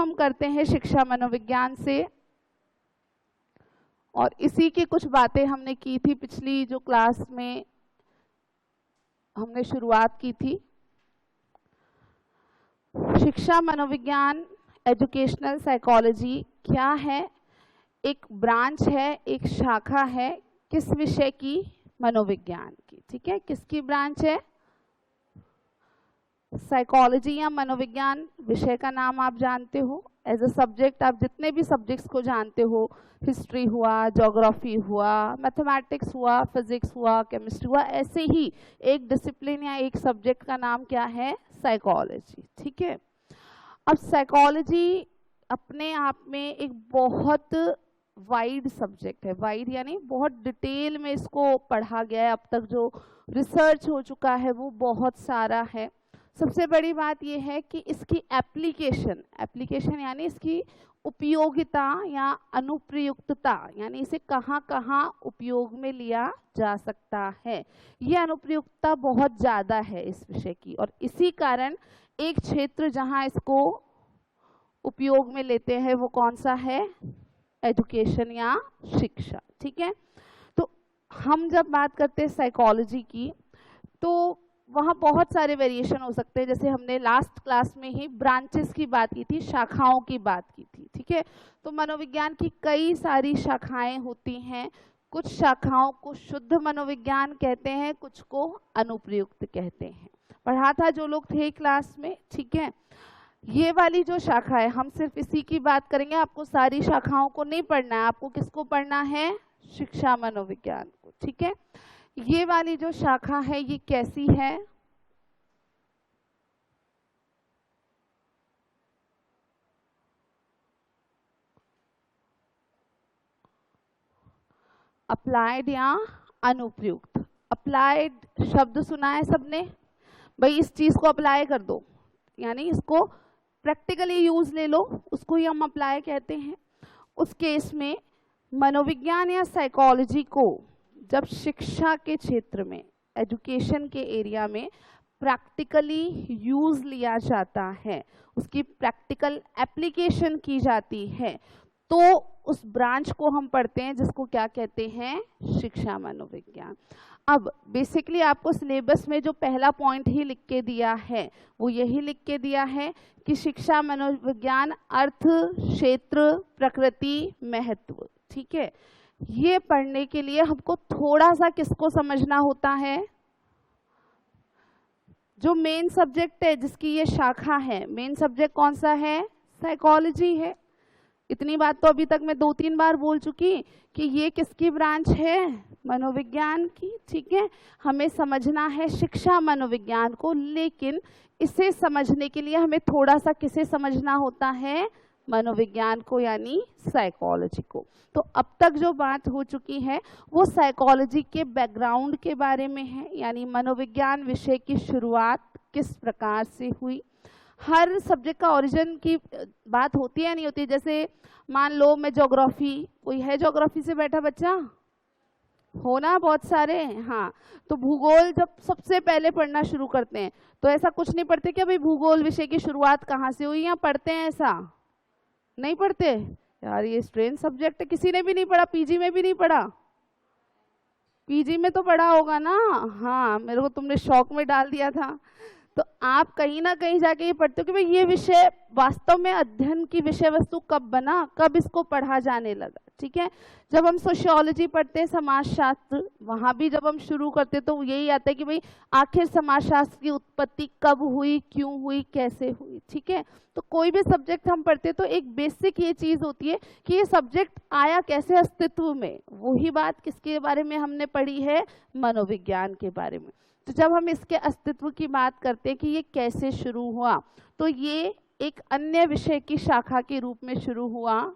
हम करते हैं शिक्षा मनोविज्ञान से, और इसी की कुछ बातें हमने की थी पिछली जो क्लास में हमने शुरुआत की थी। शिक्षा मनोविज्ञान, एजुकेशनल साइकोलॉजी क्या है? एक ब्रांच है, एक शाखा है, किस विषय की? मनोविज्ञान की। ठीक है, किसकी ब्रांच है? साइकोलॉजी या मनोविज्ञान विषय का नाम आप जानते हो। एज अ सब्जेक्ट आप जितने भी सब्जेक्ट्स को जानते हो, हिस्ट्री हुआ, ज्योग्राफी हुआ, मैथमेटिक्स हुआ, फिजिक्स हुआ, केमिस्ट्री हुआ, ऐसे ही एक डिसिप्लिन या एक सब्जेक्ट का नाम क्या है? साइकोलॉजी। ठीक है, अब साइकोलॉजी अपने आप में एक बहुत वाइड सब्जेक्ट है। वाइड यानी बहुत डिटेल में इसको पढ़ा गया है। अब तक जो रिसर्च हो चुका है वो बहुत सारा है। सबसे बड़ी बात यह है कि इसकी एप्लीकेशन यानी इसकी उपयोगिता या अनुप्रयुक्तता, यानी इसे कहाँ कहाँ उपयोग में लिया जा सकता है, ये अनुप्रयुक्तता बहुत ज़्यादा है इस विषय की। और इसी कारण एक क्षेत्र जहाँ इसको उपयोग में लेते हैं वो कौन सा है? एजुकेशन या शिक्षा। ठीक है, तो हम जब बात करते हैं साइकोलॉजी की तो वहाँ बहुत सारे वेरिएशन हो सकते हैं। जैसे हमने लास्ट क्लास में ही ब्रांचेस की बात की थी, शाखाओं की बात की थी। ठीक है, तो मनोविज्ञान की कई सारी शाखाएं होती हैं। कुछ शाखाओं को शुद्ध मनोविज्ञान कहते हैं, कुछ को अनुप्रयुक्त कहते हैं। पढ़ा था जो लोग थे क्लास में। ठीक है, ये वाली जो शाखा है हम सिर्फ इसी की बात करेंगे, आपको सारी शाखाओं को नहीं पढ़ना है। आपको किसको पढ़ना है? शिक्षा मनोविज्ञान को। ठीक है, ये वाली जो शाखा है ये कैसी है? अप्लाइड या अनुप्रयुक्त। अप्लाइड शब्द सुना है सबने? भाई इस चीज को अप्लाई कर दो, यानी इसको प्रैक्टिकली यूज ले लो, उसको ही हम अप्लाई कहते हैं। उस केस में मनोविज्ञान या साइकोलॉजी को जब शिक्षा के क्षेत्र में, एजुकेशन के एरिया में प्रैक्टिकली यूज लिया जाता है, उसकी प्रैक्टिकल एप्लीकेशन की जाती है, तो उस ब्रांच को हम पढ़ते हैं जिसको क्या कहते हैं? शिक्षा मनोविज्ञान। अब बेसिकली आपको सिलेबस में जो पहला पॉइंट ही लिख के दिया है वो यही लिख के दिया है कि शिक्षा मनोविज्ञान अर्थ, क्षेत्र, प्रकृति, महत्व। ठीक है, ये पढ़ने के लिए हमको थोड़ा सा किसको समझना होता है? जो मेन सब्जेक्ट है, जिसकी ये शाखा है, मेन सब्जेक्ट कौन सा है? साइकोलॉजी है। इतनी बात तो अभी तक मैं 2-3 बार बोल चुकी कि ये किसकी ब्रांच है? मनोविज्ञान की। ठीक है, हमें समझना है शिक्षा मनोविज्ञान को, लेकिन इसे समझने के लिए हमें थोड़ा सा किसे समझना होता है? मनोविज्ञान को, यानी साइकोलॉजी को। तो अब तक जो बात हो चुकी है वो साइकोलॉजी के बैकग्राउंड के बारे में है, यानी मनोविज्ञान विषय की शुरुआत किस प्रकार से हुई। हर सब्जेक्ट का ओरिजिन की बात होती है नहीं होती। जैसे मान लो मैं ज्योग्राफी, कोई है ज्योग्राफी से बैठा बच्चा? हो ना, बहुत सारे। हाँ, तो भूगोल जब सबसे पहले पढ़ना शुरू करते हैं तो ऐसा कुछ नहीं पढ़ते कि भाई भूगोल विषय की शुरुआत कहाँ से हुई, या पढ़ते हैं? ऐसा नहीं पढ़ते यार, ये स्ट्रेंज सब्जेक्ट है, किसी ने भी नहीं पढ़ा, पीजी में भी नहीं पढ़ा। पीजी में तो पढ़ा होगा ना? हाँ, मेरे को तुमने शौक में डाल दिया था। तो आप कहीं ना कहीं जाके ये पढ़ते हो कि भाई ये विषय वास्तव में अध्ययन की विषय वस्तु कब बना, कब इसको पढ़ा जाने लगा। ठीक है, जब हम सोशियोलॉजी पढ़ते हैं, समाजशास्त्र, वहां भी जब हम शुरू करते हैं तो यही आता है कि भाई आखिर समाजशास्त्र की उत्पत्ति कब हुई, क्यों हुई, कैसे हुई। ठीक है, तो कोई भी सब्जेक्ट हम पढ़ते हैं तो एक बेसिक ये चीज होती है कि ये सब्जेक्ट आया कैसे अस्तित्व में। वही बात किसके बारे में हमने पढ़ी है? मनोविज्ञान के बारे में। तो जब हम इसके अस्तित्व की बात करते हैं कि ये कैसे शुरू हुआ, तो ये एक अन्य विषय की शाखा के रूप में शुरू हुआ।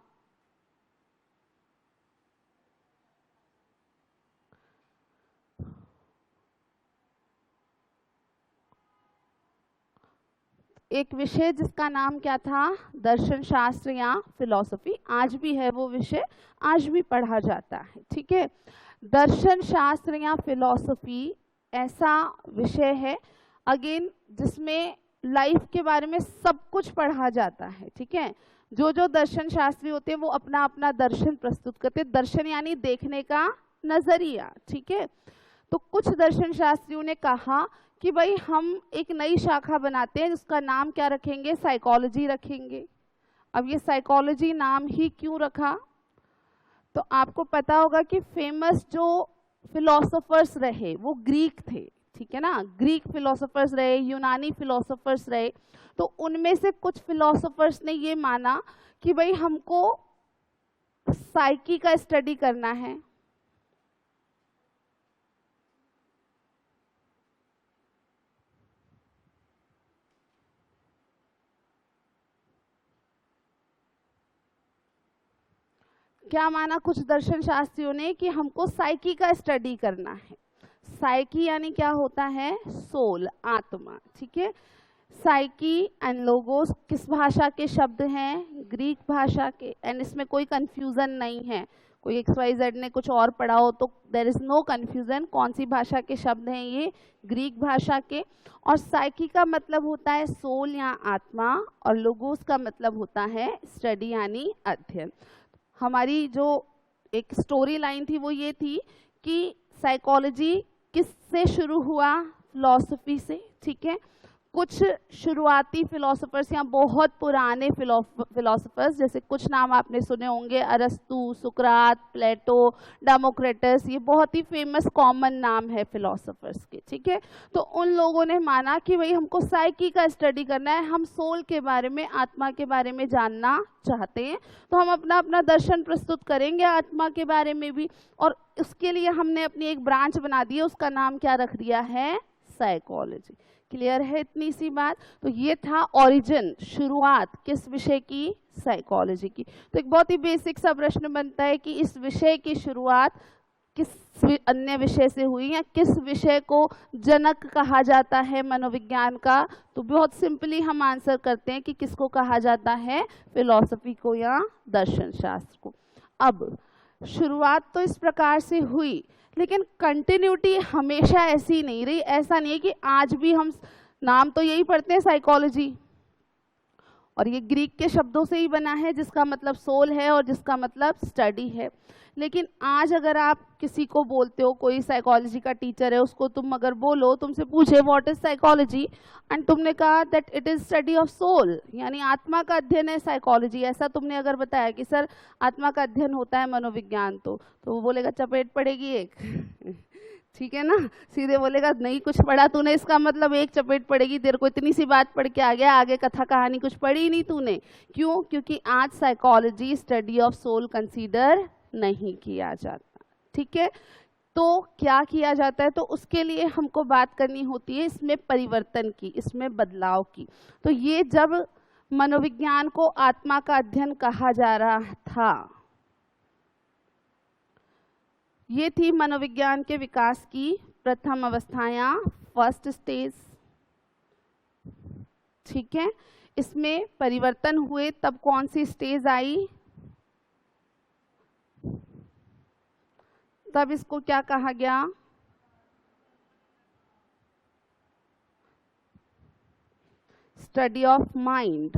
एक विषय जिसका नाम क्या था? दर्शन शास्त्र या फिलॉसफी। आज भी है वो विषय, आज भी पढ़ा जाता है। ठीक है, दर्शन शास्त्र या फिलॉसफी ऐसा विषय है अगेन जिसमें लाइफ के बारे में सब कुछ पढ़ा जाता है, ठीक है। जो जो दर्शन शास्त्री होते हैं वो अपना अपना दर्शन प्रस्तुत करते हैं। दर्शन यानी देखने का नजरिया, ठीक है। तो कुछ दर्शन शास्त्रियों ने कहा कि भाई हम एक नई शाखा बनाते हैं, जिसका नाम क्या रखेंगे, साइकोलॉजी रखेंगे। अब ये साइकोलॉजी नाम ही क्यों रखा, तो आपको पता होगा कि फेमस जो फिलोसोफर्स रहे वो ग्रीक थे, ठीक है ना। ग्रीक फिलोसोफर्स रहे, यूनानी फिलोसोफर्स रहे। तो उनमें से कुछ फिलोसोफर्स ने ये माना कि भाई हमको साइकी का स्टडी करना है। क्या माना कुछ दर्शन शास्त्रियों ने कि हमको साइकी का स्टडी करना है। साइकी यानी क्या होता है, सोल, आत्मा, ठीक है। साइकी एंड लोगोस किस भाषा के शब्द हैं, ग्रीक भाषा के। एंड इसमें कोई कंफ्यूजन नहीं है, कोई XYZ ने कुछ और पढ़ा हो तो देयर इज नो कंफ्यूजन। कौन सी भाषा के शब्द हैं ये, ग्रीक भाषा के। और साइकी का मतलब होता है सोल या आत्मा, और लोगोस का मतलब होता है स्टडी यानी अध्ययन। हमारी जो एक स्टोरी लाइन थी वो ये थी कि साइकोलॉजी किससे शुरू हुआ, फिलॉसफी से, ठीक है। कुछ शुरुआती फिलोसोफर्स या बहुत पुराने फिलोसोफर्स, जैसे कुछ नाम आपने सुने होंगे, अरस्तु, सुकरात, प्लेटो, डेमोक्रेटस, ये बहुत ही फेमस कॉमन नाम है फिलोसोफर्स के, ठीक है। तो उन लोगों ने माना कि भाई हमको साइकी का स्टडी करना है, हम सोल के बारे में, आत्मा के बारे में जानना चाहते हैं, तो हम अपना अपना दर्शन प्रस्तुत करेंगे आत्मा के बारे में भी। और उसके लिए हमने अपनी एक ब्रांच बना दी है, उसका नाम क्या रख दिया है, साइकोलॉजी। क्लियर है इतनी सी बात। तो ये था ओरिजिन, शुरुआत किस विषय की, साइकोलॉजी की। तो एक बहुत ही बेसिक सा प्रश्न बनता है कि इस विषय की शुरुआत किस अन्य विषय से हुई, या किस विषय को जनक कहा जाता है मनोविज्ञान का। तो बहुत सिंपली हम आंसर करते हैं कि किसको कहा जाता है, फिलॉसफी को या दर्शन शास्त्र को। अब शुरुआत तो इस प्रकार से हुई, लेकिन कंटिन्यूटी हमेशा ऐसी नहीं रही। ऐसा नहीं है कि आज भी हम नाम तो यही पढ़ते हैं साइकोलॉजी, और ये ग्रीक के शब्दों से ही बना है, जिसका मतलब सोल है और जिसका मतलब स्टडी है। लेकिन आज अगर आप किसी को बोलते हो, कोई साइकोलॉजी का टीचर है, उसको तुम अगर बोलो, तुमसे पूछे व्हाट इज साइकोलॉजी, एंड तुमने कहा that it is study of soul, यानी आत्मा का अध्ययन है साइकोलॉजी, ऐसा तुमने अगर बताया कि सर आत्मा का अध्ययन होता है मनोविज्ञान, तो वो बोलेगा चपेट पड़ेगी एक ठीक है ना। सीधे बोलेगा नहीं कुछ पढ़ा तूने, इसका मतलब एक चपेट पड़ेगी, तेरे को इतनी सी बात पढ़ के आ गया, आगे कथा कहानी कुछ पढ़ी नहीं तूने। क्यों? क्योंकि आज psychology study of soul consider नहीं किया जाता, ठीक है। तो क्या किया जाता है, तो उसके लिए हमको बात करनी होती है इसमें परिवर्तन की, इसमें बदलाव की। तो ये जब मनोविज्ञान को आत्मा का अध्ययन कहा जा रहा था, ये थी मनोविज्ञान के विकास की प्रथम अवस्था या फर्स्ट स्टेज, ठीक है। इसमें परिवर्तन हुए तब कौन सी स्टेज आई, तब इसको क्या कहा गया, स्टडी ऑफ माइंड।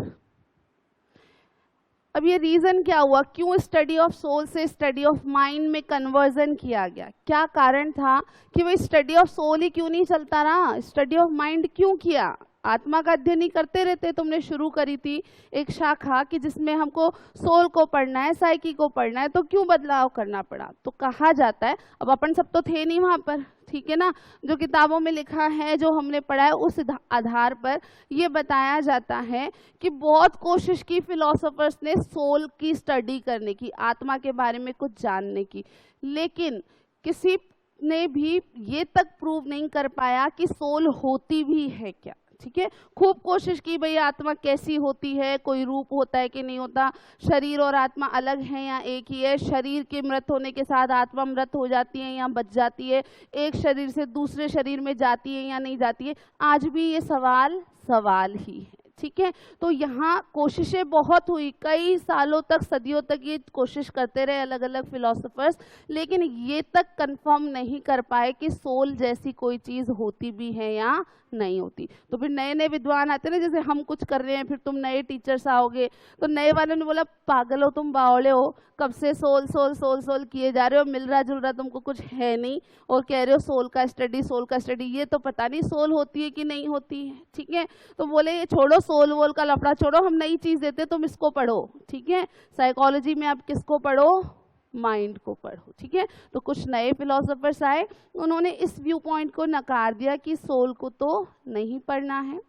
अब ये रीजन क्या हुआ, क्यों स्टडी ऑफ सोल से स्टडी ऑफ माइंड में कन्वर्जन किया गया, क्या कारण था कि भाई स्टडी ऑफ सोल ही क्यों नहीं चलता रहा, स्टडी ऑफ माइंड क्यों किया। आत्मा का अध्ययन ही करते रहते, तुमने शुरू करी थी एक शाखा कि जिसमें हमको सोल को पढ़ना है, साइकी को पढ़ना है, तो क्यों बदलाव करना पड़ा। तो कहा जाता है, अब अपन सब तो थे नहीं वहां पर, ठीक है ना, जो किताबों में लिखा है, जो हमने पढ़ा है, उस आधार पर ये बताया जाता है कि बहुत कोशिश की फिलोसोफर्स ने सोल की स्टडी करने की, आत्मा के बारे में कुछ जानने की, लेकिन किसी ने भी ये तक प्रूव नहीं कर पाया कि सोल होती भी है क्या, ठीक है। खूब कोशिश की भाई आत्मा कैसी होती है, कोई रूप होता है कि नहीं होता, शरीर और आत्मा अलग है या एक ही है, शरीर के मृत होने के साथ आत्मा मृत हो जाती है या बच जाती है, एक शरीर से दूसरे शरीर में जाती है या नहीं जाती है, आज भी ये सवाल ही है, ठीक है। तो यहाँ कोशिशें बहुत हुई, कई सालों तक, सदियों तक ये कोशिश करते रहे अलग अलग फिलोसोफर्स, लेकिन ये तक कंफर्म नहीं कर पाए कि सोल जैसी कोई चीज़ होती भी है या नहीं होती। तो फिर नए नए विद्वान आते ना, जैसे हम कुछ कर रहे हैं, फिर तुम नए टीचर्स आओगे, तो नए वालों ने बोला पागल हो तुम, बावड़े हो, कब से सोल सोल सोल सोल किए जा रहे हो, मिल रहा जुल रहा तुमको कुछ है नहीं, और कह रहे हो सोल का स्टडी, सोल का स्टडी, ये तो पता नहीं सोल होती है कि नहीं होती है, ठीक है। तो बोले ये छोड़ो, सोल वोल का लफड़ा छोड़ो, हम नई चीज़ देते तुम इसको पढ़ो, ठीक है। साइकोलॉजी में आप किसको पढ़ो? माइंड को पढ़ो, ठीक है। तो कुछ नए फिलोसोफर्स आए, उन्होंने इस व्यू पॉइंट को नकार दिया कि सोल को तो नहीं पढ़ना है।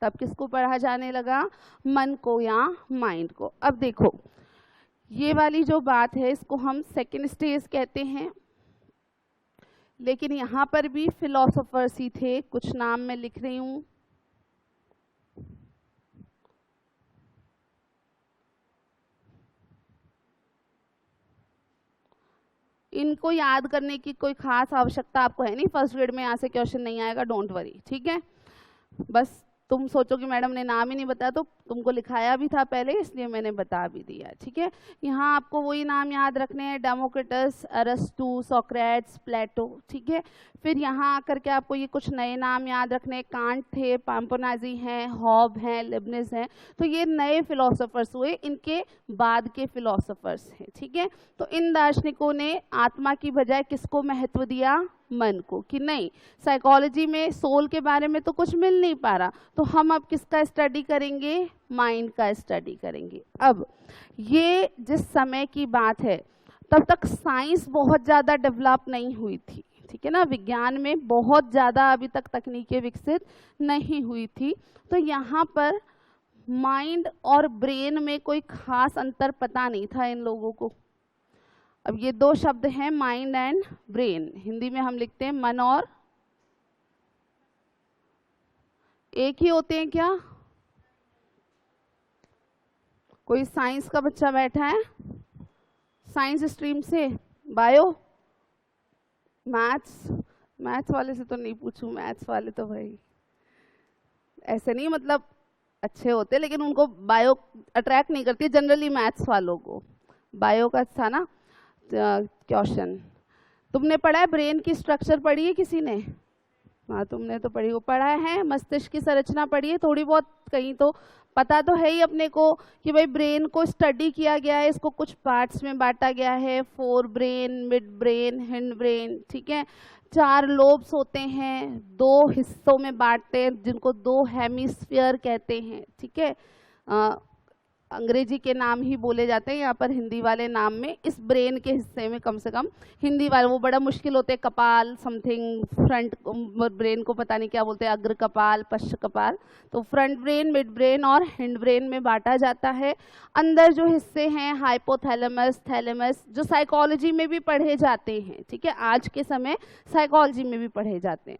तब किसको पढ़ा जाने लगा? मन को या माइंड को। अब देखो ये वाली जो बात है इसको हम सेकेंड स्टेज कहते हैं, लेकिन यहाँ पर भी फिलोसोफर्स ही थे, कुछ नाम मैं लिख रही हूँ। इनको याद करने की कोई खास आवश्यकता आपको है नहीं, फर्स्ट ग्रेड में यहाँ से क्वेश्चन नहीं आएगा, डोंट वरी, ठीक है। बस तुम सोचो कि मैडम ने नाम ही नहीं बताया, तो तुमको लिखाया भी था पहले, इसलिए मैंने बता भी दिया, ठीक है। यहाँ आपको वही नाम याद रखने हैं, डेमोक्रिटस, अरस्तु, सोक्रेट्स, प्लेटो, ठीक है। फिर यहाँ आकर के आपको ये कुछ नए नाम याद रखने, कांट थे, पाम्पोनाजी हैं, हॉब हैं, लिबनिज हैं, तो ये नए फिलोसोफर्स हुए, इनके बाद के फिलोसोफर्स हैं, ठीक है। तो इन दार्शनिकों ने आत्मा की बजाय किसको महत्व दिया? मन को, कि नहीं साइकोलॉजी में सोल के बारे में तो कुछ मिल नहीं पा रहा, तो हम अब किसका स्टडी करेंगे? माइंड का स्टडी करेंगे। अब ये जिस समय की बात है, तब तक साइंस बहुत ज़्यादा डेवलप नहीं हुई थी, ठीक है ना, विज्ञान में बहुत ज़्यादा अभी तक तकनीकें विकसित नहीं हुई थी। तो यहाँ पर माइंड और ब्रेन में कोई खास अंतर पता नहीं था इन लोगों को। अब ये दो शब्द हैं, माइंड एंड ब्रेन, हिंदी में हम लिखते हैं मन और, एक ही होते हैं क्या? कोई साइंस का बच्चा बैठा है साइंस स्ट्रीम से? बायो, मैथ्स वाले से तो नहीं पूछूं, मैथ्स वाले तो भाई ऐसे नहीं, मतलब अच्छे होते, लेकिन उनको बायो अट्रैक्ट नहीं करती जनरली, मैथ्स वालों को। बायो का था ना क्वेश्चन। तुमने पढ़ा है, ब्रेन की स्ट्रक्चर पढ़ी है किसी ने? हाँ तुमने तो पढ़ी, वो पढ़ा है, मस्तिष्क की संरचना पढ़ी है थोड़ी बहुत, कहीं तो पता तो है ही अपने को कि भाई ब्रेन को स्टडी किया गया है, इसको कुछ पार्ट्स में बांटा गया है, fore brain, mid brain, hind brain, ठीक है। 4 लोब्स होते हैं, 2 हिस्सों में बांटते हैं, जिनको 2 हेमिस्फीयर कहते हैं, ठीक है। अंग्रेजी के नाम ही बोले जाते हैं यहाँ पर, हिंदी वाले नाम में इस ब्रेन के हिस्से में कम से कम हिंदी वाले, वो बड़ा मुश्किल होते हैं, कपाल समथिंग, फ्रंट ब्रेन को पता नहीं क्या बोलते हैं, अग्र कपाल, पश्च कपाल, तो फ्रंट ब्रेन, मिड ब्रेन और हिंड ब्रेन में बांटा जाता है। अंदर जो हिस्से हैं हाइपोथैलेमस, थैलेमस, जो साइकोलॉजी में भी पढ़े जाते हैं, ठीक है, आज के समय साइकोलॉजी में भी पढ़े जाते हैं।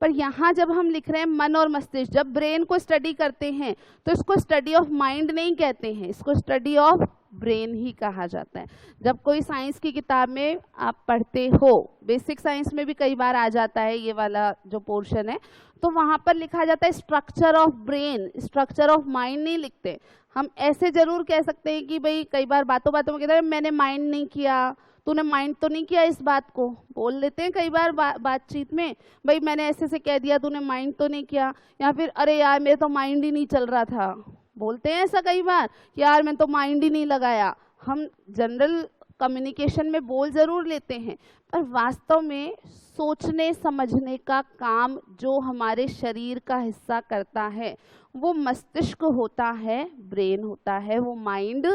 पर यहाँ जब हम लिख रहे हैं मन और मस्तिष्क, जब ब्रेन को स्टडी करते हैं तो इसको स्टडी ऑफ माइंड नहीं कहते हैं, इसको स्टडी ऑफ ब्रेन ही कहा जाता है। जब कोई साइंस की किताब में आप पढ़ते हो, बेसिक साइंस में भी कई बार आ जाता है ये वाला जो पोर्शन है, तो वहाँ पर लिखा जाता है structure of brain, structure of mind नहीं लिखते। हम ऐसे जरूर कह सकते हैं कि भाई कई बार बातों बातों में कहते हैं मैंने माइंड नहीं किया, तूने माइंड तो नहीं किया, इस बात को बोल लेते हैं कई बार बातचीत में, भाई मैंने ऐसे से कह दिया, तूने माइंड तो नहीं किया, या फिर अरे यार मेरे तो माइंड ही नहीं चल रहा था, बोलते हैं ऐसा कई बार, यार मैंने तो माइंड ही नहीं लगाया। हम जनरल कम्युनिकेशन में बोल जरूर लेते हैं, पर वास्तव में सोचने समझने का काम जो हमारे शरीर का हिस्सा करता है वो मस्तिष्क होता है, ब्रेन होता है, वो माइंड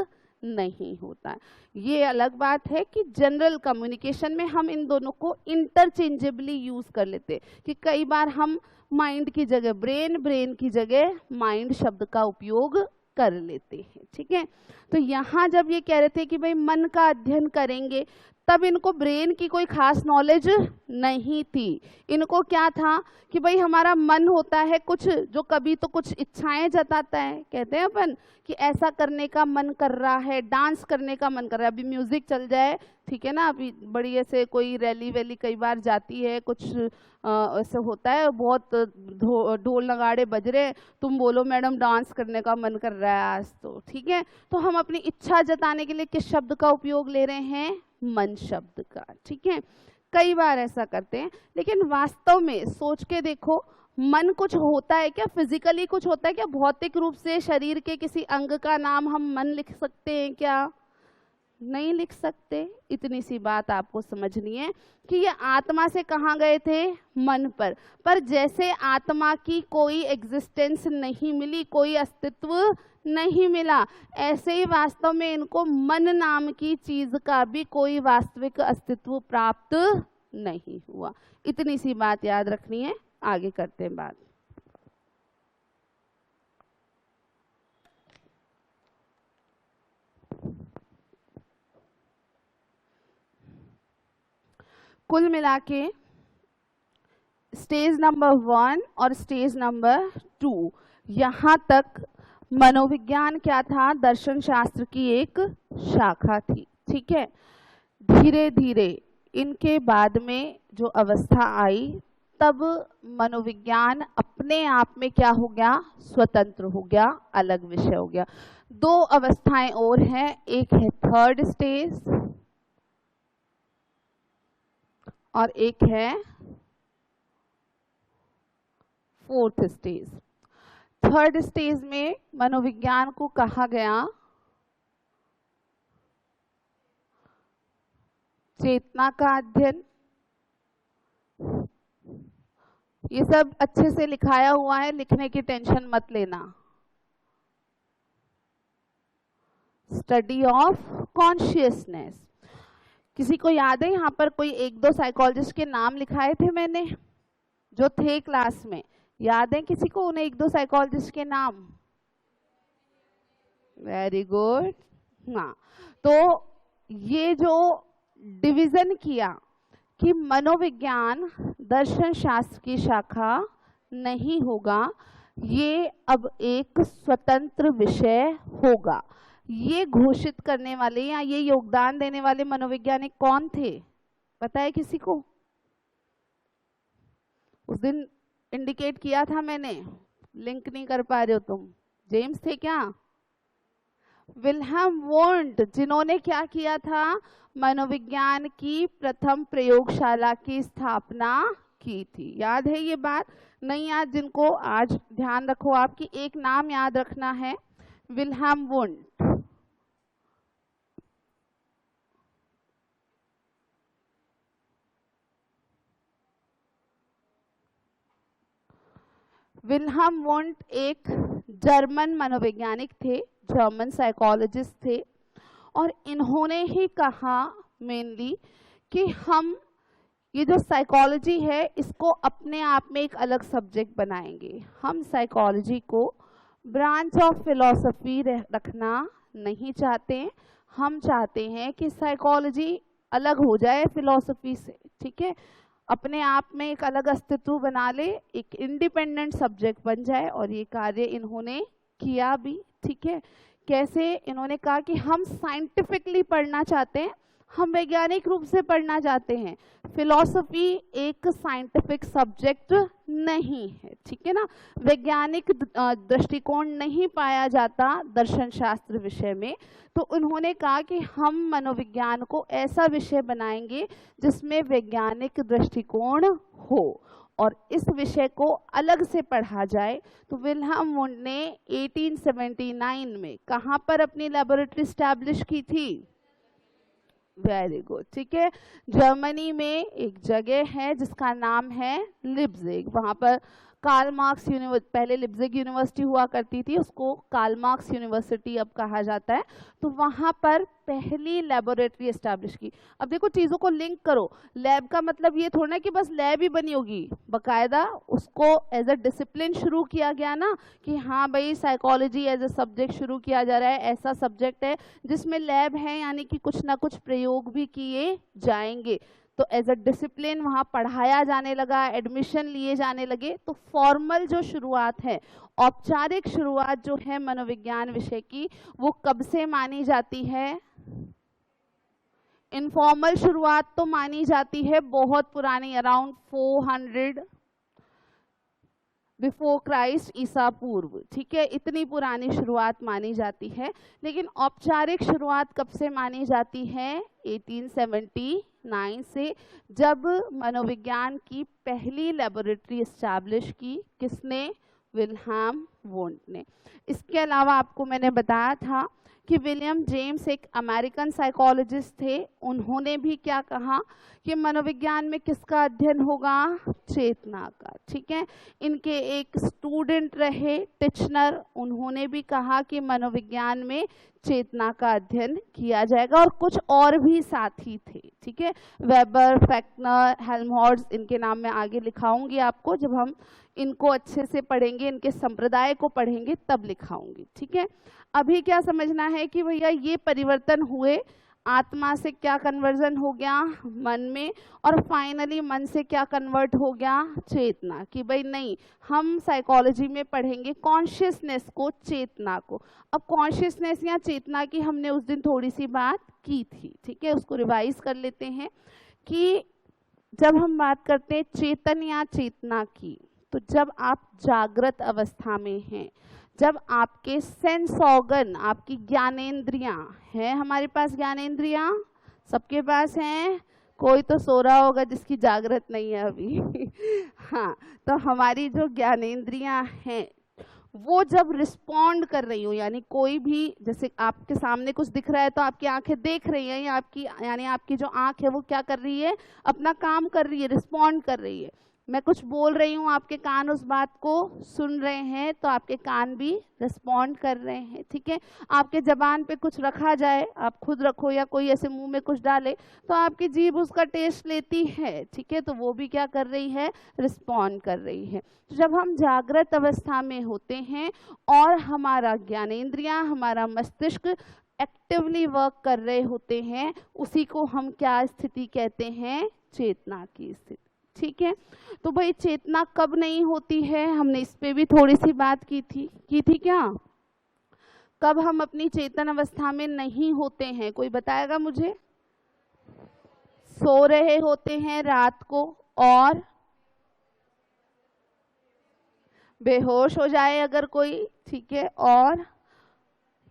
नहीं होता। ये अलग बात है कि जनरल कम्युनिकेशन में हम इन दोनों को इंटरचेंजेबली यूज कर लेते हैं, कि कई बार हम माइंड की जगह ब्रेन, ब्रेन की जगह माइंड शब्द का उपयोग कर लेते हैं, ठीक है। तो यहाँ जब ये कह रहे थे कि भाई मन का अध्ययन करेंगे, तब इनको ब्रेन की कोई खास नॉलेज नहीं थी। इनको क्या था कि भाई हमारा मन होता है कुछ, जो कभी तो कुछ इच्छाएं जताता है, कहते हैं अपन कि ऐसा करने का मन कर रहा है, डांस करने का मन कर रहा है। अभी म्यूजिक चल जाए, ठीक है ना, अभी बड़ी ऐसे कोई रैली वैली कई बार जाती है, कुछ ऐसे होता है, बहुत ढोल नगाड़े बज रहे, तुम बोलो मैडम डांस करने का मन कर रहा है आज तो, ठीक है, तो हम अपनी इच्छा जताने के लिए किस शब्द का उपयोग ले रहे हैं? मन शब्द का, ठीक है। कई बार ऐसा करते हैं, लेकिन वास्तव में सोच के देखो, मन कुछ होता है क्या? फिजिकली कुछ होता है क्या? भौतिक रूप से शरीर के किसी अंग का नाम हम मन लिख सकते हैं क्या? नहीं लिख सकते। इतनी सी बात आपको समझनी है कि ये आत्मा से कहाँ गए थे? मन पर जैसे आत्मा की कोई एग्जिस्टेंस नहीं मिली, कोई अस्तित्व नहीं मिला, ऐसे ही वास्तव में इनको मन नाम की चीज का भी कोई वास्तविक अस्तित्व प्राप्त नहीं हुआ। इतनी सी बात याद रखनी है। आगे करते हैं बात। कुल मिला के स्टेज नंबर 1 और स्टेज नंबर 2 यहाँ तक मनोविज्ञान क्या था? दर्शन शास्त्र की एक शाखा थी, ठीक है। धीरे धीरे इनके बाद में जो अवस्था आई, तब मनोविज्ञान अपने आप में क्या हो गया? स्वतंत्र हो गया, अलग विषय हो गया। दो अवस्थाएं और हैं, एक है थर्ड स्टेज और एक है फोर्थ स्टेज। थर्ड स्टेज में मनोविज्ञान को कहा गया चेतना का अध्ययन। ये सब अच्छे से लिखाया हुआ है, लिखने की टेंशन मत लेना। Study of consciousness. किसी को याद है यहाँ पर कोई एक दो साइकोलॉजिस्ट के नाम लिखाए थे मैंने जो थे क्लास में? याद है किसी को उन्हें एक दो साइकोलॉजिस्ट के नाम? Very good. हाँ, तो ये जो डिवीजन किया कि मनोविज्ञान दर्शन शास्त्र की शाखा नहीं होगा, ये अब एक स्वतंत्र विषय होगा, ये घोषित करने वाले या ये योगदान देने वाले मनोवैज्ञानिक कौन थे? पता है किसी को? उस दिन इंडिकेट किया था मैंने, लिंक नहीं कर पा रहे हो तुम। जेम्स थे क्या? विल्हेम वोंट, जिन्होंने क्या किया था? मनोविज्ञान की प्रथम प्रयोगशाला की स्थापना की थी। याद है ये बात? नहीं याद जिनको, आज ध्यान रखो, आपकी एक नाम याद रखना है, विल्हेम वोंट। विल्हेम वोंट एक जर्मन मनोवैज्ञानिक थे, जर्मन साइकोलॉजिस्ट थे, और इन्होंने ही कहा मेनली कि हम ये जो साइकोलॉजी है इसको अपने आप में एक अलग सब्जेक्ट बनाएंगे। हम साइकोलॉजी को ब्रांच ऑफ फिलॉसफी रखना नहीं चाहते, हम चाहते हैं कि साइकोलॉजी अलग हो जाए फिलॉसफी से, ठीक है, अपने आप में एक अलग अस्तित्व बना ले, एक इंडिपेंडेंट सब्जेक्ट बन जाए। और ये कार्य इन्होंने किया भी, ठीक है। कैसे? इन्होंने कहा कि हम साइंटिफिकली पढ़ना चाहते हैं, हम वैज्ञानिक रूप से पढ़ना चाहते हैं। फिलॉसफी एक साइंटिफिक सब्जेक्ट नहीं है, ठीक है ना, वैज्ञानिक दृष्टिकोण नहीं पाया जाता दर्शन शास्त्र विषय में। तो उन्होंने कहा कि हम मनोविज्ञान को ऐसा विषय बनाएंगे जिसमें वैज्ञानिक दृष्टिकोण हो और इस विषय को अलग से पढ़ा जाए। तो विल्हेम वोंट ने 1879 में कहाँ पर अपनी लेबोरेटरी स्टैब्लिश की थी? वेरी गुड, ठीक है, जर्मनी में एक जगह है जिसका नाम है लिप्जिग। वहां पर कार्ल मार्क्स यूनिवर्सिटी, पहले लिप्जिग यूनिवर्सिटी हुआ करती थी, उसको कार्ल मार्क्स यूनिवर्सिटी अब कहा जाता है। तो वहाँ पर पहली लेबोरेटरी एस्टैब्लिश की। अब देखो चीज़ों को लिंक करो, लैब का मतलब ये थोड़ा ना कि बस लैब ही बनी होगी, बकायदा उसको एज अ डिसिप्लिन शुरू किया गया ना, कि हाँ भाई साइकोलॉजी एज अ सब्जेक्ट शुरू किया जा रहा है, ऐसा सब्जेक्ट है जिसमें लैब है, यानी कि कुछ ना कुछ प्रयोग भी किए जाएंगे। तो एज अ डिसिप्लिन वहाँ पढ़ाया जाने लगा, एडमिशन लिए जाने लगे। तो फॉर्मल जो शुरुआत है, औपचारिक शुरुआत जो है मनोविज्ञान विषय की, वो कब से मानी जाती है? इनफॉर्मल शुरुआत तो मानी जाती है बहुत पुरानी, अराउंड 400 बिफोर क्राइस्ट, ईसा पूर्व, ठीक है, इतनी पुरानी शुरुआत मानी जाती है। लेकिन औपचारिक शुरुआत कब से मानी जाती है? 1879 से, जब मनोविज्ञान की पहली लेबोरेटरी एस्टैब्लिश की। किसने? विल्हेम वुंट ने। इसके अलावा आपको मैंने बताया था कि विलियम जेम्स एक अमेरिकन साइकोलॉजिस्ट थे, उन्होंने भी क्या कहा कि मनोविज्ञान में किसका अध्ययन होगा? चेतना का, ठीक है। इनके एक स्टूडेंट रहे टिचनर, उन्होंने भी कहा कि मनोविज्ञान में चेतना का अध्ययन किया जाएगा, और कुछ और भी साथी थे, ठीक है। वेबर, फैक्नर, हेल्महोल्ट्ज, इनके नाम मैं आगे लिखाऊंगी आपको, जब हम इनको अच्छे से पढ़ेंगे, इनके संप्रदाय को पढ़ेंगे तब लिखाऊंगी, ठीक है। अभी क्या समझना है कि भैया ये परिवर्तन हुए, आत्मा से क्या कन्वर्जन हो गया? मन में, और फाइनली मन से क्या कन्वर्ट हो गया? चेतना। कि भाई नहीं, हम साइकोलॉजी में पढ़ेंगे कॉन्शियसनेस को, चेतना को। अब कॉन्शियसनेस या चेतना की हमने उस दिन थोड़ी सी बात की थी, ठीक है, उसको रिवाइज कर लेते हैं कि जब हम बात करते हैं चेतन या चेतना की, तो जब आप जागृत अवस्था में हैं, जब आपके सेंस ऑर्गन, आपकी ज्ञानेंद्रियां हैं, हमारे पास ज्ञानेंद्रियां सबके पास हैं, कोई तो सो रहा होगा जिसकी जागृत नहीं है अभी हाँ, तो हमारी जो ज्ञानेंद्रियां हैं वो जब रिस्पॉन्ड कर रही हो, यानी कोई भी, जैसे आपके सामने कुछ दिख रहा है तो आपकी आंखें देख रही हैं, या आपकी, यानी आपकी जो आंख है वो क्या कर रही है? अपना काम कर रही है, रिस्पॉन्ड कर रही है। मैं कुछ बोल रही हूँ, आपके कान उस बात को सुन रहे हैं, तो आपके कान भी रिस्पॉन्ड कर रहे हैं, ठीक है। आपके जबान पे कुछ रखा जाए, आप खुद रखो या कोई ऐसे मुंह में कुछ डाले, तो आपकी जीभ उसका टेस्ट लेती है, ठीक है, तो वो भी क्या कर रही है? रिस्पॉन्ड कर रही है। तो जब हम जागृत अवस्था में होते हैं और हमारा ज्ञानेंद्रियां, हमारा मस्तिष्क एक्टिवली वर्क कर रहे होते हैं, उसी को हम क्या स्थिति कहते हैं? चेतना की स्थिति, ठीक है। तो भाई चेतना कब नहीं होती है? हमने इस पे भी थोड़ी सी बात की थी क्या? कब हम अपनी चेतन अवस्था में नहीं होते हैं? कोई बताएगा मुझे? सो रहे होते हैं रात को, और बेहोश हो जाए अगर कोई, ठीक है, और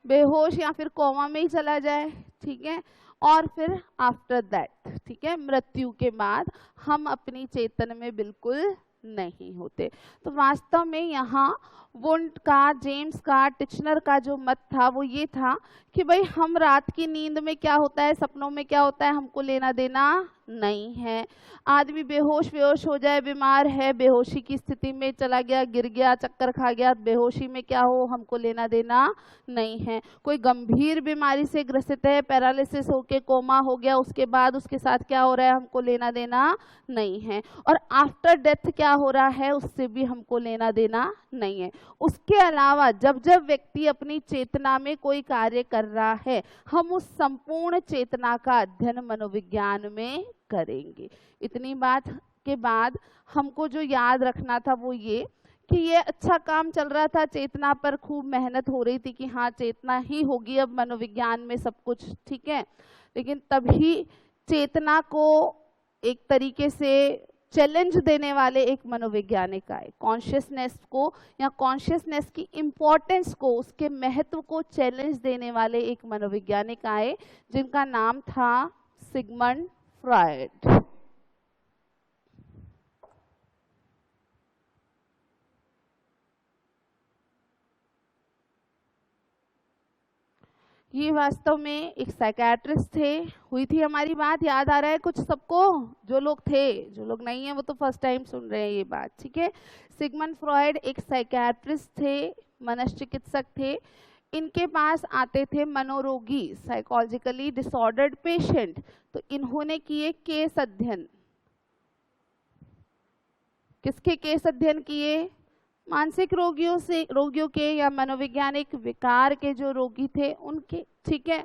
बेहोश या फिर कोमा में ही चला जाए, ठीक है, और फिर आफ्टर दैट, ठीक है, मृत्यु के बाद हम अपनी चेतन में बिल्कुल नहीं होते। तो वास्तव में यहाँ वुंट का, जेम्स का, टिचनर का जो मत था वो ये था कि भाई हम रात की नींद में क्या होता है, सपनों में क्या होता है, हमको लेना देना नहीं है। आदमी बेहोश वेहोश हो जाए, बीमार है, बेहोशी की स्थिति में चला गया, गिर गया, चक्कर खा गया, बेहोशी में क्या हो, हमको लेना देना नहीं है। कोई गंभीर बीमारी से ग्रसित है, पैरालिसिस होके कोमा हो गया, उसके बाद उसके साथ क्या हो रहा है, हमको लेना देना नहीं है। और आफ्टर डेथ क्या हो रहा है, उससे भी हमको लेना देना नहीं है। उसके अलावा जब जब व्यक्ति अपनी चेतना में कोई कार्य कर रहा है, हम उस संपूर्ण चेतना का अध्ययन मनोविज्ञान में करेंगे। इतनी बात के बाद हमको जो याद रखना था वो ये कि ये अच्छा काम चल रहा था, चेतना पर खूब मेहनत हो रही थी कि हाँ चेतना ही होगी अब मनोविज्ञान में सब कुछ, ठीक है। लेकिन तभी चेतना को एक तरीके से चैलेंज देने वाले एक मनोवैज्ञानिक आए, कॉन्शियसनेस को या कॉन्शियसनेस की इम्पोर्टेंस को, उसके महत्व को चैलेंज देने वाले एक मनोवैज्ञानिक आए, जिनका नाम था सिगमंड फ्रॉयड। ये वास्तव में एक साइकेट्रिस्ट थे। हुई थी हमारी बात, याद आ रहा है कुछ सबको? जो लोग थे, जो लोग नहीं है वो तो फर्स्ट टाइम सुन रहे हैं ये बात, ठीक है। सिगमंड फ्रॉयड एक साइकेट्रिस्ट थे, मनोचिकित्सक थे। इनके पास आते थे मनोरोगी, साइकोलॉजिकली डिसऑर्डर्ड पेशेंट। तो इन्होंने किए केस अध्ययन। किसके केस अध्ययन किए? मानसिक रोगियों के या मनोवैज्ञानिक विकार के जो रोगी थे उनके, ठीक है।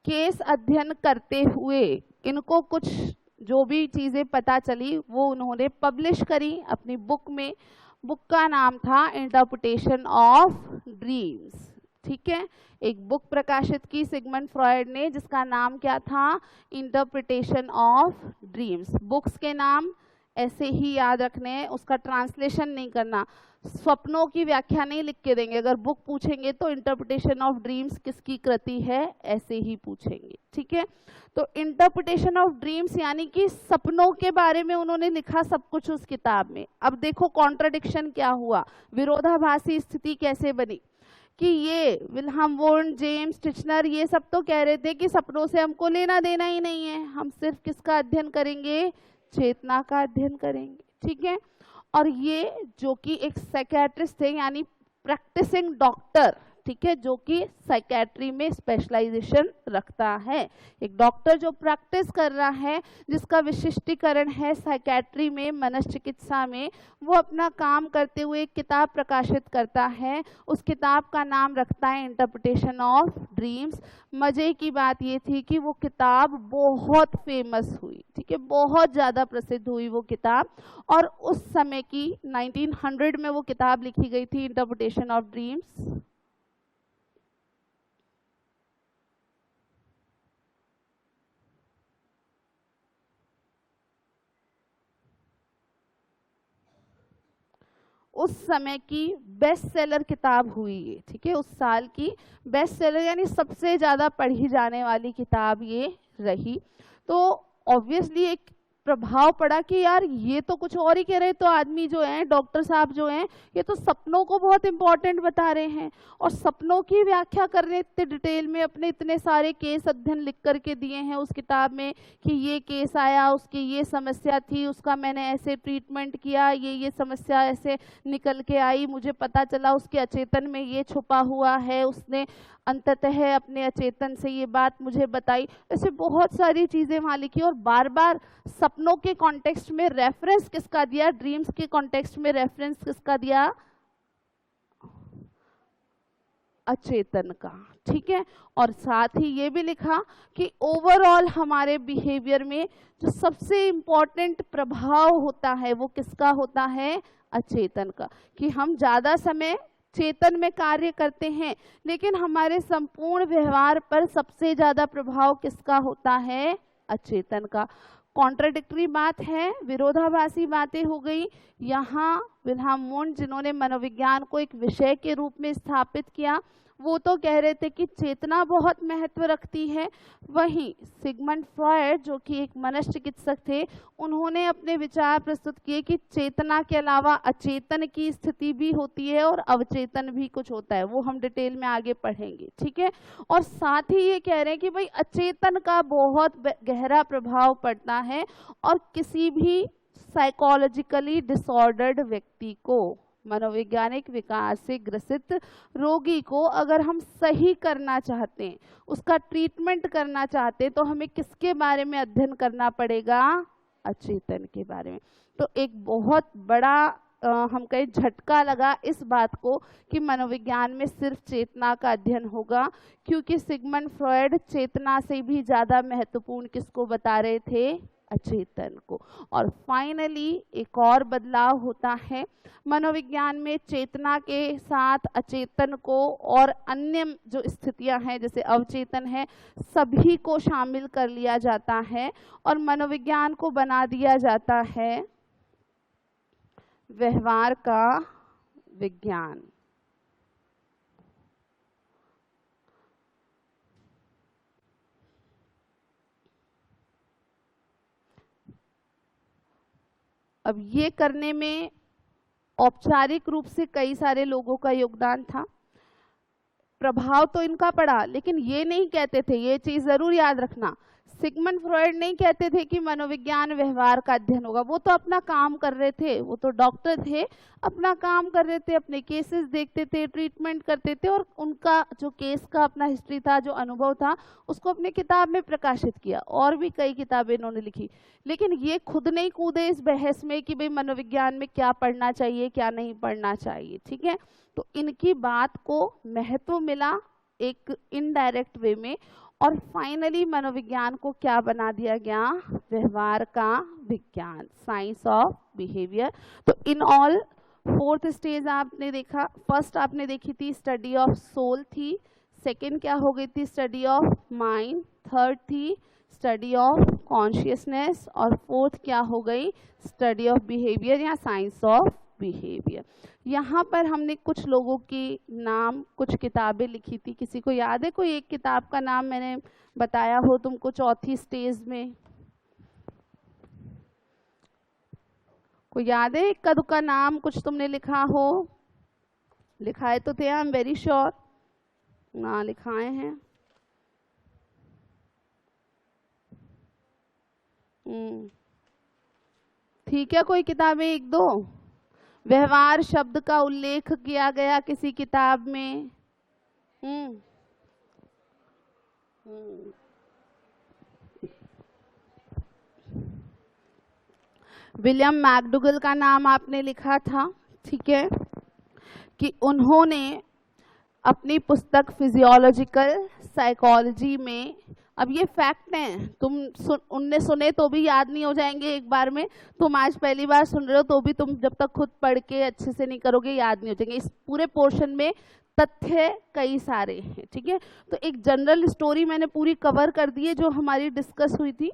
केस अध्ययन करते हुए इनको कुछ जो भी चीजें पता चली वो उन्होंने पब्लिश करी अपनी बुक में। बुक का नाम था इंटरप्रिटेशन ऑफ ड्रीम्स, ठीक है। एक बुक प्रकाशित की सिगमंड फ्रॉयड ने जिसका नाम क्या था? Interpretation of dreams. बुक्स के नाम ऐसे ही याद रखने हैं, उसका ट्रांसलेशन नहीं करना। स्वप्नों की व्याख्या नहीं लिख के देंगे, अगर बुक पूछेंगे तो इंटरप्रिटेशन ऑफ ड्रीम्स किसकी कृति है ऐसे ही पूछेंगे, ठीक है। तो इंटरप्रिटेशन ऑफ ड्रीम्स यानी कि सपनों के बारे में उन्होंने लिखा सब कुछ उस किताब में। अब देखो कॉन्ट्रडिक्शन क्या हुआ, विरोधाभासी स्थिति कैसे बनी कि ये विल्हम वोर्न, जेम्स टिचनर, ये सब तो कह रहे थे कि सपनों से हमको लेना देना ही नहीं है, हम सिर्फ किसका अध्ययन करेंगे? चेतना का अध्ययन करेंगे, ठीक है। और ये जो कि एक साइकेट्रिस्ट थे यानी प्रैक्टिसिंग डॉक्टर, ठीक है, जो कि साइकेट्री में स्पेशलाइजेशन रखता है। एक डॉक्टर जो प्रैक्टिस कर रहा है, जिसका विशिष्टीकरण है साइकेट्री में, मनोचिकित्सा में, वो अपना काम करते हुए एक किताब प्रकाशित करता है। उस किताब का नाम रखता है इंटरप्रिटेशन ऑफ ड्रीम्स। मजे की बात ये थी कि वो किताब बहुत फेमस हुई, ठीक है, बहुत ज़्यादा प्रसिद्ध हुई वो किताब। और उस समय की 1900 में वो किताब लिखी गई थी, इंटरप्रिटेशन ऑफ ड्रीम्स। उस समय की बेस्ट सेलर किताब हुई है, ठीक है, उस साल की बेस्ट सेलर यानी सबसे ज़्यादा पढ़ी जाने वाली किताब ये रही। तो ऑब्वियसली एक प्रभाव पड़ा कि यार ये तो कुछ और ही कह रहे, तो आदमी जो है, डॉक्टर साहब जो हैं, ये तो सपनों को बहुत इंपॉर्टेंट बता रहे हैं और सपनों की व्याख्या कर रहे इतने डिटेल में, अपने इतने सारे केस अध्ययन लिख करके दिए हैं उस किताब में कि ये केस आया, उसकी ये समस्या थी, उसका मैंने ऐसे ट्रीटमेंट किया, ये समस्या ऐसे निकल के आई, मुझे पता चला उसके अचेतन में ये छुपा हुआ है, उसने अंततः अपने अचेतन से ये बात मुझे बताई। ऐसे बहुत सारी चीज़ें वहाँ लिखी और बार बार सपनों के कॉन्टेक्स्ट में रेफरेंस किसका दिया? ड्रीम्स के कॉन्टेक्स्ट में रेफरेंस किसका दिया? अचेतन का, ठीक है। और साथ ही ये भी लिखा कि ओवरऑल हमारे बिहेवियर में जो सबसे इम्पोर्टेंट प्रभाव होता है वो किसका होता है? अचेतन का। कि हम ज़्यादा समय चेतन में कार्य करते हैं, लेकिन हमारे संपूर्ण व्यवहार पर सबसे ज़्यादा प्रभाव किसका होता है? अचेतन का। कॉन्ट्राडिक्टरी बात है, विरोधाभासी बातें हो गई। यहाँ विल्हम वुंड जिन्होंने मनोविज्ञान को एक विषय के रूप में स्थापित किया, वो तो कह रहे थे कि चेतना बहुत महत्व रखती है। वहीं सिगमंड फ्रॉयड जो कि एक मनोचिकित्सक थे, उन्होंने अपने विचार प्रस्तुत किए कि चेतना के अलावा अचेतन की स्थिति भी होती है और अवचेतन भी कुछ होता है, वो हम डिटेल में आगे पढ़ेंगे, ठीक है। और साथ ही ये कह रहे हैं कि भाई अचेतन का बहुत गहरा प्रभाव पड़ता है और किसी भी साइकोलॉजिकली डिसऑर्डर्ड व्यक्ति को, मनोवैज्ञानिक विकार से ग्रसित रोगी को अगर हम सही करना चाहते हैं, उसका ट्रीटमेंट करना चाहते हैं, तो हमें किसके बारे में अध्ययन करना पड़ेगा? अचेतन के बारे में। तो एक बहुत बड़ा हम कहें झटका लगा इस बात को कि मनोविज्ञान में सिर्फ चेतना का अध्ययन होगा, क्योंकि सिगमंड फ्रॉयड चेतना से भी ज़्यादा महत्वपूर्ण किसको बता रहे थे? अचेतन को। और फाइनली एक और बदलाव होता है मनोविज्ञान में, चेतना के साथ अचेतन को और अन्य जो स्थितियां हैं जैसे अवचेतन है, सभी को शामिल कर लिया जाता है और मनोविज्ञान को बना दिया जाता है व्यवहार का विज्ञान। अब ये करने में औपचारिक रूप से कई सारे लोगों का योगदान था। प्रभाव तो इनका पड़ा, लेकिन ये नहीं कहते थे, ये चीज जरूर याद रखना, सिगमंड फ्रॉइड नहीं कहते थे कि मनोविज्ञान व्यवहार का अध्ययन होगा। वो तो अपना काम कर रहे थे, वो तो डॉक्टर थे, अपना काम कर रहे थे, अपने केसेस देखते थे, ट्रीटमेंट करते थे, और उनका जो केस का अपना हिस्ट्री था, जो अनुभव था, उसको अपने किताब में प्रकाशित किया। और भी कई किताबें इन्होंने लिखी, लेकिन ये खुद नहीं कूदे इस बहस में कि भाई मनोविज्ञान में क्या पढ़ना चाहिए, क्या नहीं पढ़ना चाहिए। ठीक है, तो इनकी बात को महत्व मिला एक इनडायरेक्ट वे में, और फाइनली मनोविज्ञान को क्या बना दिया गया, व्यवहार का विज्ञान, साइंस ऑफ बिहेवियर। तो इन ऑल 4th स्टेज आपने देखा, फर्स्ट आपने देखी थी स्टडी ऑफ सोल थी, सेकंड क्या हो गई थी, स्टडी ऑफ माइंड, थर्ड थी स्टडी ऑफ कॉन्शियसनेस, और फोर्थ क्या हो गई, स्टडी ऑफ बिहेवियर या साइंस ऑफ बिहेवियर। यहाँ पर हमने कुछ लोगों की नाम, कुछ किताबें लिखी थी, किसी को याद है कोई एक किताब का नाम मैंने बताया हो तुमको 4थी स्टेज में, कोई याद है एक का नाम कुछ तुमने लिखा हो, लिखाए तो थे, आई एम वेरी श्योर ना लिखाए हैं। ठीक है, कोई किताबें एक दो, व्यवहार शब्द का उल्लेख किया गया किसी किताब में। विलियम मैकडूगल का नाम आपने लिखा था, ठीक है, कि उन्होंने अपनी पुस्तक फिजियोलॉजिकल साइकोलॉजी में, अब ये फैक्ट है, तुम उनने सुने तो भी याद नहीं हो जाएंगे एक बार में, तुम आज पहली बार सुन रहे हो तो भी तुम जब तक खुद पढ़ के अच्छे से नहीं करोगे याद नहीं हो जाएंगे। इस पूरे पोर्शन में तथ्य कई सारे हैं, ठीक है। तो एक जनरल स्टोरी मैंने पूरी कवर कर दी है जो हमारी डिस्कस हुई थी।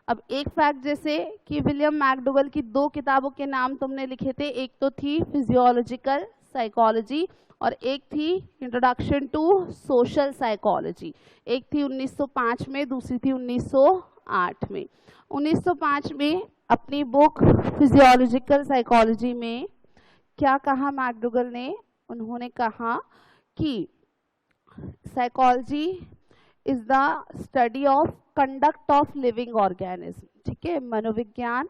अब एक फैक्ट जैसे कि विलियम मैकडूगल की 2 किताबों के नाम तुमने लिखे थे, एक तो थी फिजियोलॉजिकल साइकोलॉजी और एक थी इंट्रोडक्शन टू सोशल साइकोलॉजी। एक थी 1905 में, दूसरी थी 1908 में। 1905 में अपनी बुक फिजियोलॉजिकल साइकोलॉजी में क्या कहा मैकडूगल ने, उन्होंने कहा कि psychology is the study of conduct of living organism, ठीक है, मनोविज्ञान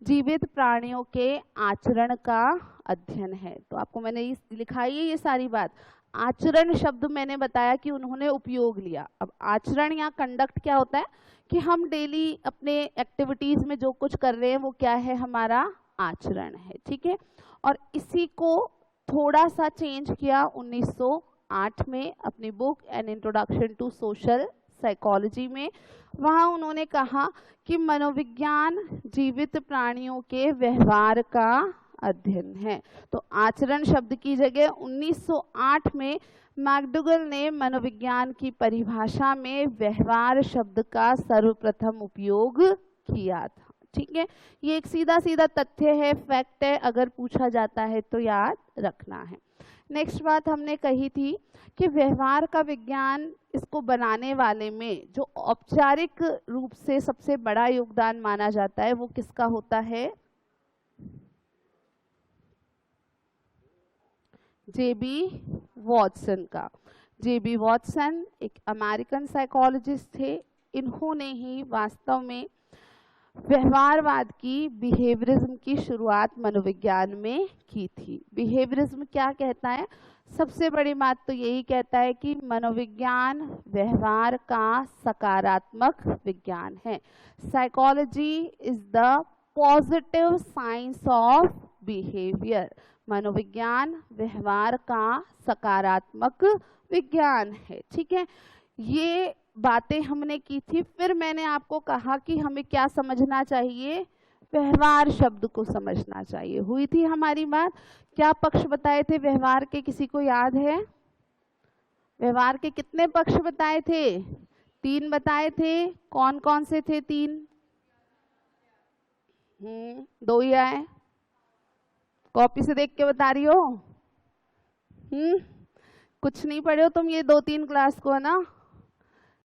जीवित प्राणियों के आचरण का अध्ययन है। तो आपको मैंने लिखा है ये सारी बात, आचरण शब्द मैंने बताया कि उन्होंने उपयोग लिया। अब आचरण या कंडक्ट क्या होता है कि हम डेली अपने एक्टिविटीज में जो कुछ कर रहे हैं वो क्या है, हमारा आचरण है, ठीक है। और इसी को थोड़ा सा चेंज किया 1908 में अपनी book an introduction to social psychology में। वहां उन्होंने कहा कि मनोविज्ञान जीवित प्राणियों के व्यवहार का अध्ययन है। तो आचरण शब्द की जगह 1908 में मैकडूगल ने मनोविज्ञान की परिभाषा में व्यवहार शब्द का सर्वप्रथम उपयोग किया था, ठीक है। ये एक सीधा सीधा तथ्य है, फैक्ट है, अगर पूछा जाता है तो याद रखना है। नेक्स्ट बात हमने कही थी कि व्यवहार का विज्ञान, इसको बनाने वाले में जो औपचारिक रूप से सबसे बड़ा योगदान माना जाता है वो किसका होता है, जेबी वॉटसन का। जेबी वॉटसन एक अमेरिकन साइकोलॉजिस्ट थे, इन्होंने ही वास्तव में व्यवहारवाद की, बिहेवियरिज्म की शुरुआत मनोविज्ञान में की थी। बिहेवियरिज्म क्या कहता है, सबसे बड़ी बात तो यही कहता है कि मनोविज्ञान व्यवहार का सकारात्मक विज्ञान है। Psychology is the positive science of behaviour, मनोविज्ञान व्यवहार का सकारात्मक विज्ञान है, ठीक है। ये बातें हमने की थी। फिर मैंने आपको कहा कि हमें क्या समझना चाहिए, व्यवहार शब्द को समझना चाहिए। हुई थी हमारी बात। क्या पक्ष बताए थे व्यवहार के, किसी को याद है? व्यवहार के कितने पक्ष बताए थे? 3 बताए थे। कौन कौन से थे 3? 2 ही आए। कॉपी से देख के बता रही हो? कुछ नहीं पढ़े हो तुम ये 2-3 क्लास को, है ना?